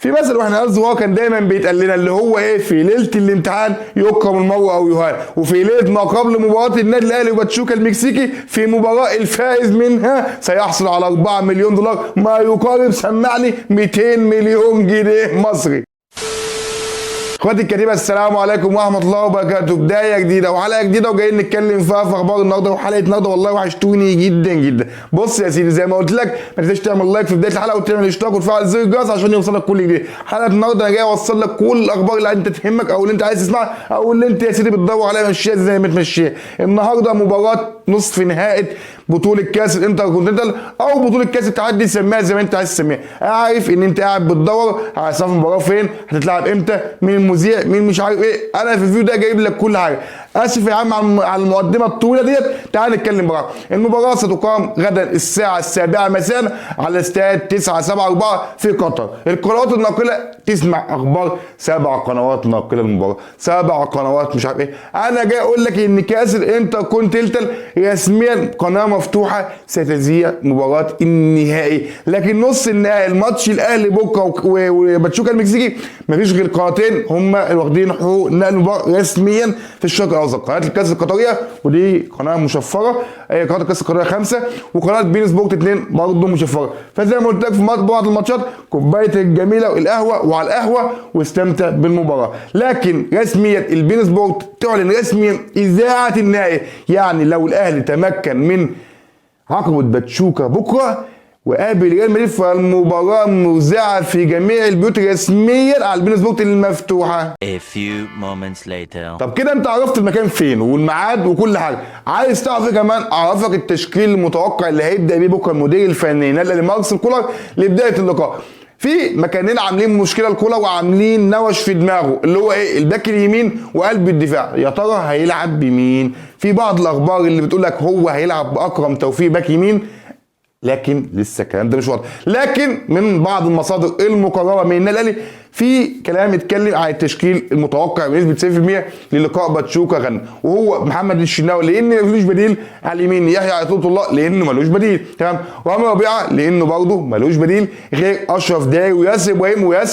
في مثل واحنا عيال صغار كان دايما بيتقال لنا اللي هو ايه، في ليله الامتحان يكرم المرء او يهان، وفي ليله ما قبل مباراه النادي الاهلي وباتشوكا المكسيكي في مباراه الفائز منها سيحصل على 4 مليون دولار، ما يقارب سمعني 200 مليون جنيه مصري. اخواتي الكريمه، السلام عليكم ورحمه الله وبركاته. بدايه جديده وحلقه جديده وجايين نتكلم فيها في اخبار النهارده. وحلقه النهارده والله وحشتوني جدا جدا. بص يا سيدي، زي ما قلت لك ما تنساش تعمل لايك في بدايه الحلقه وتعمل اشتراك وتفعل زر الجرس عشان يوصلك كل جديد. حلقه النهارده انا جاي اوصل لك كل الاخبار اللي انت تهمك او اللي انت عايز تسمعها او اللي انت يا سيدي بتدور عليها مشيها زي ما تمشيها. النهارده مباراه نصف نهائي بطوله كاس الانتركونتيننتال او بطوله كاس التحدي، سميها زي ما انت عايز تسميها. عارف ان انت قاعد بتدور على اساس المباراه فين، هتتلعب امتى، مين المذيع، مين مش عارف ايه. انا في الفيديو ده جايب لك كل حاجه. اسف يا عم على المقدمه الطويله ديت. تعال نتكلم بقى. المباراه ستقام غدا الساعه 7 مساء على استاد 974 في قطر. القنوات الناقله تسمع اخبار 7 قنوات ناقله المباراه، 7 قنوات مش عارف ايه. انا جاي اقول لك ان كاس الانتركونتيننتال رسميا قناه مفتوحه ستذيع مباراه النهائي، لكن نص النهائي الماتش الاهلي بكره وباتشوكا المكسيكي مفيش غير قناتين هم واخدين حقوق نقل المباراه رسميا في الشرق الاوسط. قناه الكاس القطريه ودي قناه مشفره، قناه الكاس القطريه 5، وقناه بين سبورت 2 برضه مشفره. فزي ما قلت لك في بعض الماتشات كوبايه الجميله والقهوه وعلى القهوه واستمتع بالمباراه. لكن رسميا البين سبورت تعلن رسميا اذاعه النهائي، يعني لو الاهلي تمكن من عقبه باتشوكا بكره وقابل ريال مدريد فالمباراه مذاعه في جميع البيوت رسميا على البين سبورت المفتوحه. A few moments later. طب كده انت عرفت المكان فين والميعاد وكل حاجه. عايز تعرف ايه كمان؟ اعرفك التشكيل المتوقع اللي هيبدا بيه بكره المدير الفني نادي مارسيل كولر لبدايه اللقاء. في مكانين عاملين مشكله لكولر وعاملين نوش في دماغه، اللي هو ايه؟ الباك اليمين وقلب الدفاع. يا ترى هيلعب بمين؟ في بعض الاخبار اللي بتقول لك هو هيلعب باكرم توفيق باك يمين، لكن لسه الكلام ده مش واضح. لكن من بعض المصادر المقربه من النادي الاهلي في كلام اتكلم عن التشكيل المتوقع بنسبه 90% للقاء باتشوكا غنى، وهو محمد الشناوي لان ملوش بديل على اليمين، يحيى عطيه الله لانه ملوش بديل، تمام، رامي ربيعه لانه برضه ملوش بديل غير اشرف داي وياسر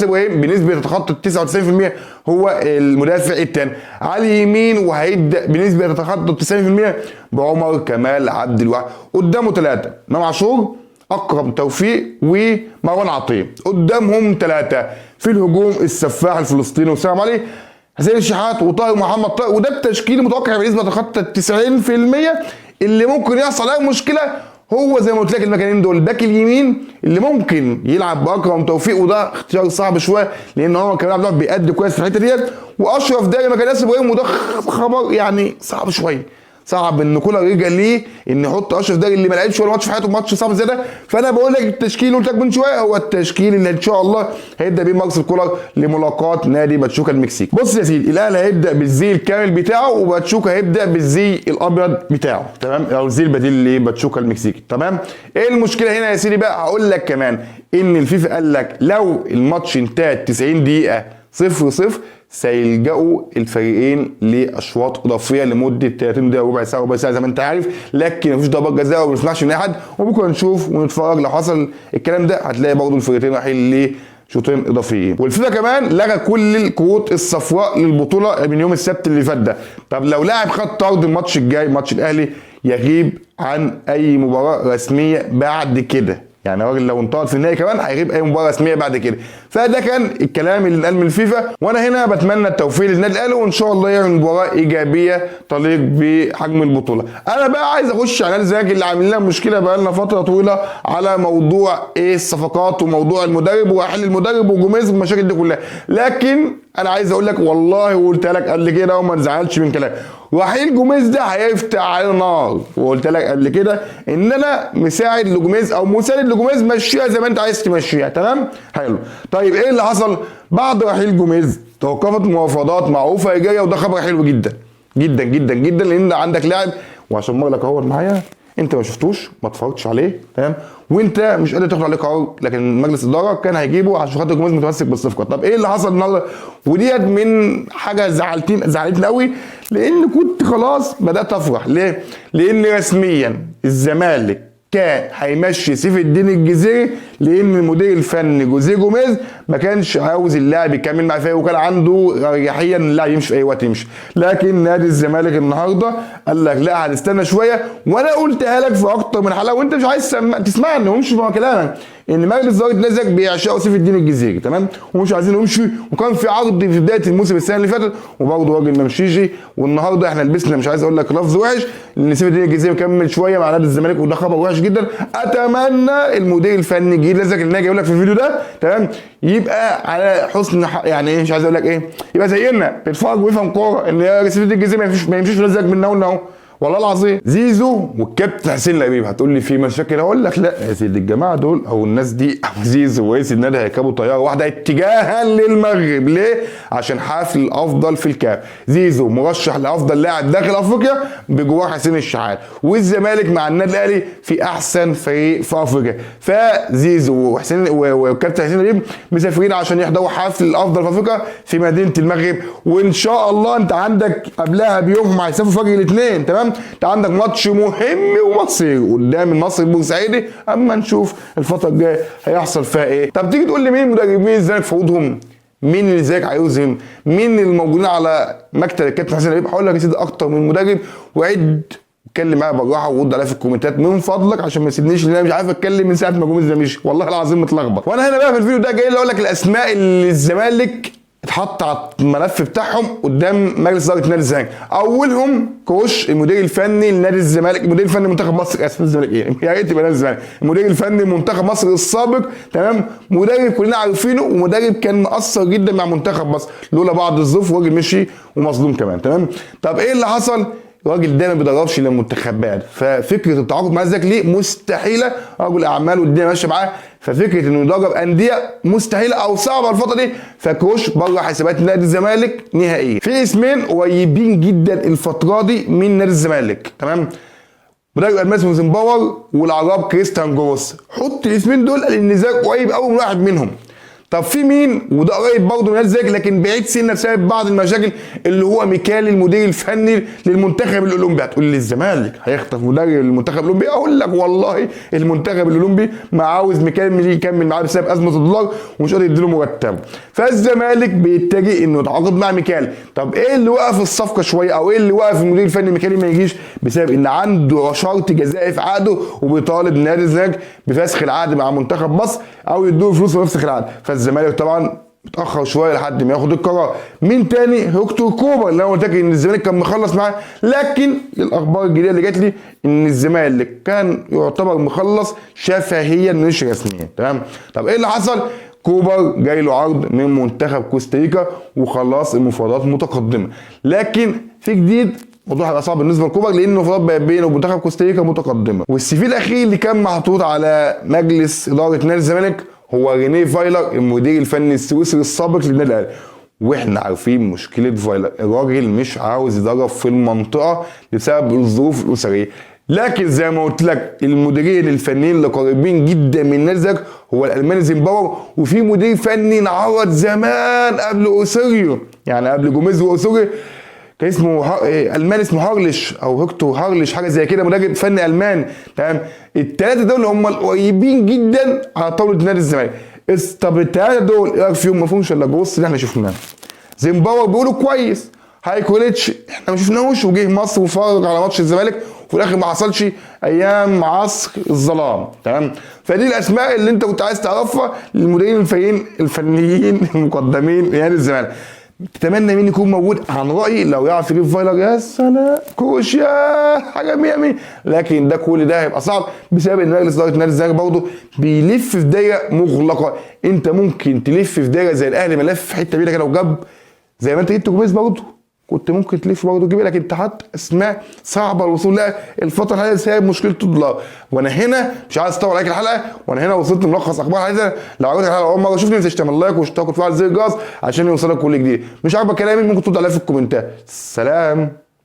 ابراهيم بنسبه تتخطى 99% هو المدافع الثاني على اليمين، وهيبدا بنسبه تتخطى 90% بعمر كمال عبد الواحد. قدامه 3: امام عاشور، اكرم توفيق، ومروان عطيه. قدامهم 3 في الهجوم: السفاح الفلسطيني وسام علي، حسين الشحات، وطاهر محمد طاهر. وده التشكيل المتوقع بنسبه تتخطى 90%. اللي ممكن يحصل عليه مشكله هو زي ما قلت لك المكانين دول: الباك اليمين اللي ممكن يلعب باكرم توفيق وده اختيار صعب شويه لان هو كمان عبد بيأدي كويس في الحته ديت، واشرف داي مكان ياسر ابراهيم، وده خبر يعني صعب شويه. صعب ان كولر رجع ليه ان يحط اشرف داي اللي ما لعبش ولا ماتش في حياته، ماتش صعب زي ده. فانا بقول لك التشكيل اللي قلت لك من شويه هو التشكيل اللي ان شاء الله هيبدا بيه مارسيل كولر لملاقاه نادي باتشوكا المكسيكي. بص يا سيدي، الاهلي هيبدا بالزي الكامل بتاعه وباتشوكا هيبدا بالزي الابيض بتاعه، تمام، او الزي البديل لباتشوكا المكسيكي، تمام. ايه المشكله هنا يا سيدي بقى؟ هقول لك كمان ان الفيفا قال لك لو الماتش انتهى 90 دقيقه 0-0 سيلجأوا الفريقين لاشواط اضافيه لمده 30 دقيقه وربع ساعه زي ما انت عارف، لكن مفيش ضربات جزاء وما بنسمعش من احد. وبكره نشوف ونتفرج لو حصل الكلام ده هتلاقي برضه الفريقين رايحين لشوطين اضافيين. والفيفا كمان لغى كل الكروت الصفراء للبطوله من يوم السبت اللي فات ده. طب لو لاعب خد طرد الماتش الجاي ماتش الاهلي يغيب عن اي مباراه رسميه بعد كده، يعني الراجل لو انطرد في النهائي كمان هيغيب اي مباراه رسميه بعد كده. فده كان الكلام اللي اتقال من الفيفا، وانا هنا بتمنى التوفيق للنادي الاهلي وان شاء الله يعمل مباراه ايجابيه تليق بحجم البطوله. انا بقى عايز اخش على نادي الزمالك اللي عامل لنا مشكله بقى لنا فتره طويله على موضوع ايه الصفقات وموضوع المدرب وحل المدرب وجوميز والمشاكل دي كلها. لكن انا عايز اقول لك والله وقلت لك قبل كده وما تزعلش من كلامي، رحيل جوميز ده هيفتح على نار. وقلت لك قبل كده ان انا مساعد لجوميز او مساند لجوميز، مشيها زي ما انت عايز تمشيها، تمام، حلو. طيب ايه اللي حصل بعد رحيل جوميز؟ توقفت المفاوضات مع اوفا جايه، وده خبر حلو جدا جدا جدا جدا لان عندك لاعب، وعشان ما لك اهو معايا انت ما شفتوش ما اتفرجتش عليه، تمام، وانت مش قادر تاخد عليه قرار، لكن مجلس الاداره كان هيجيبه عشان خاطر جوميز متمسك بالصفقه. طب ايه اللي حصل النهارده؟ وديت من حاجه زعلتني قوي لان كنت خلاص بدات افرح. ليه؟ لان رسميا الزمالك كان هيمشي سيف الدين الجزيري لان المدير الفني جوزيه جوميز ما كانش عاوز اللاعب يكمل مع الفريق، وكان عنده اريحيه ان اللاعب يمشي في اي وقت يمشي. لكن نادي الزمالك النهارده قال لك لا هنستنى شويه، وانا قلتها لك في اكتر من حلقه وانت مش عايز تسمعني ومش مع كلامك، ان مجلس اداره نادي الزمالك بيعشقوا سيف الدين الجزيري، تمام، ومش عايزين يمشي، وكان في عرض في بدايه الموسم السنه اللي فاتت وبرضه راجل ما مشيش، والنهارده احنا لبسنا مش عايز اقول لك لفظ وحش ان سيف الدين الجزيري يكمل شويه مع نادي الزمالك، وده خبر وحش جدا. اتمنى المدير الفني الجديد زي اللي اجي اقول لك في الفيديو ده، تمام، يبقى على حسن يعني ايه، مش عايز اقول لك ايه، يبقى زينا بيتفرج ويفهم كوره، ان سيف الدين الجزيري ما يمشيش في نادي الزمالك من اهو والله العظيم. زيزو والكابتن حسين لبيب هتقول لي في مشاكل، اقول لك لا يا سيدي، الجماعه دول او الناس دي او زيزو ورئيس النادي هيركبوا طياره واحده اتجاها للمغرب. ليه؟ عشان حفل الافضل في الكاف. زيزو مرشح لافضل لاعب داخل افريقيا بجوار حسين الشحات، والزمالك مع النادي الاهلي في احسن فريق في افريقيا. فزيزو وحسين والكابتن حسين لبيب مسافرين عشان يحضروا حفل الافضل في افريقيا في مدينه المغرب، وان شاء الله انت عندك قبلها بيوم هم هيسافروا فجر الاثنين، تمام، انت عندك ماتش مهم ومصيري قدام النصر البورسعيدي، اما نشوف الفتره الجايه هيحصل فيها ايه. طب تيجي تقول لي مين مدربين الزمالك فوضهم؟ مين اللي زيك عايزهم؟ مين الموجودين على مكتب الكابتن حسين لبيب؟ هقول لك يا سيدي اكتر من مدرب، وعد اتكلم معايا بالراحه ورد عليا في الكومنتات من فضلك عشان ما تسيبنيش، لان انا مش عارف اتكلم من ساعه ما جوميز ده مشي، والله العظيم متلخبط. وانا هنا بقى في الفيديو ده جاي اقول لك الاسماء اللي الزمالك اتحط على الملف بتاعهم قدام مجلس اداره نادي الزمالك. اولهم كوش المدير الفني لنادي الزمالك، المدير الفني منتخب مصر، اسف الزمالك ايه يا ريت يبقى نادي الزمالك، المدير الفني منتخب مصر السابق، تمام، مدرب كلنا عارفينه، ومدرب كان مؤثر جدا مع منتخب مصر لولا بعض الظروف، وراجل مشي ومظلوم كمان، تمام. طب ايه اللي حصل؟ الراجل ده ما بيدربش للمنتخبات، ففكره التعاقد مع الزمالك ليه مستحيله، رجل اعمال والدنيا ماشيه معاه، ففكره انه يدرب انديه مستحيله او صعبه الفتره دي، فكروش بره حسابات نادي الزمالك نهائيا. في اسمين قريبين جدا الفتره دي من نادي الزمالك، تمام، مدرب الماني اسمه زيمباور والعراب كريستيان جروس، حط الاسمين دول لان الزمالك قريب قوي من واحد منهم. طب في مين وده قريب برضه من نادي الزمالك لكن بعيد سنه بسبب بعض المشاكل، اللي هو ميكالي المدير الفني للمنتخب الاولمبي. هتقول لي الزمالك هيخطف مدرب المنتخب الاولمبي؟ اقول لك والله المنتخب الاولمبي ما عاوز ميكالي يكمل معاه بسبب ازمه الدولار ومش قادر يديله مرتبه، فالزمالك بيتجه انه يتعاقد مع ميكالي. طب ايه اللي وقف الصفقه شويه او ايه اللي وقف المدير الفني ميكالي ما يجيش؟ بسبب ان عنده شرط جزائي في عقده وبيطالب نادي الزمالك بفسخ العقد مع منتخب مصر او يدوه فلوس ويفسخ العقد، فالزمالك طبعا اتاخر شويه لحد ما ياخد القرار. مين تاني؟ هيكتور كوبر اللي انا قلت لك ان الزمالك كان مخلص معاه، لكن الاخبار الجديده اللي جات لي ان الزمالك كان يعتبر مخلص شفهيا مش رسميا، تمام. طب ايه اللي حصل؟ كوبر جاي له عرض من منتخب كوستاريكا وخلاص المفاوضات متقدمه، لكن في جديد الموضوع هيبقى صعب بالنسبه لكوبر لان المفاوضات بقت بينه ومنتخب كوستاريكا متقدمه. والسي في الاخير اللي كان محطوط على مجلس اداره نادي الزمالك هو رينيه فايلر المدير الفني السويسري السابق للنادي الاهلي، واحنا عارفين مشكله فايلر، الراجل مش عاوز يدرب في المنطقه بسبب الظروف الاسريه. لكن زي ما قلت لك المديرين الفنيين اللي قريبين جدا من نادي الزمالك هو الالماني زيمباور، وفي مدير فني انعرض زمان قبل اوسوريو، يعني قبل جوميز واوسوريو، كان اسمه الماني اسمه هارلش او هيكتور هارلش حاجه زي كده، مدرب فني الماني، تمام. الثلاثه دول هم القريبين جدا على طاوله نادي الزمالك. طب الثلاثه دول ايه رايك فيهم؟ ما فيهمش الا جروس اللي احنا شفناه. زيمباور بيقولوا كويس، هايكوليتش احنا ما شفناهوش وجه مصر وفرج على ماتش الزمالك وفي الاخر ما حصلش ايام عصر الظلام، تمام. فدي الاسماء اللي انت كنت عايز تعرفها للمديرين الفنيين المقدمين لنادي الزمالك. تتمنى مين يكون موجود؟ عن رايي لو يعرف يجيب فايلر يا سلام، كوش يا حاجه 100 100، لكن ده كل ده هيبقى صعب بسبب ان مجلس اداره نادي الزمالك برضه بيلف في دايره مغلقه. انت ممكن تلف في دايره زي الاهلي ما لف في حته بعيده كده وجاب زي ما انت جبت جوميز برضه، كنت ممكن تلف برضه تجيب، لكن انت حاطط اسماء صعبه الوصول لها الفتره الحاليه بسبب مشكله الدولار. وانا هنا مش عايز اطول عليك الحلقه، وانا هنا وصلت ملخص اخبار حديثه. لو عجبتك الحلقه اول مره شوفني ما تنساش تعمل لايك واشتراك وتفعل زر الجرس عشان يوصلك كل جديد. مش عاجبك كلامي ممكن ترد عليا في الكومنتات. سلام.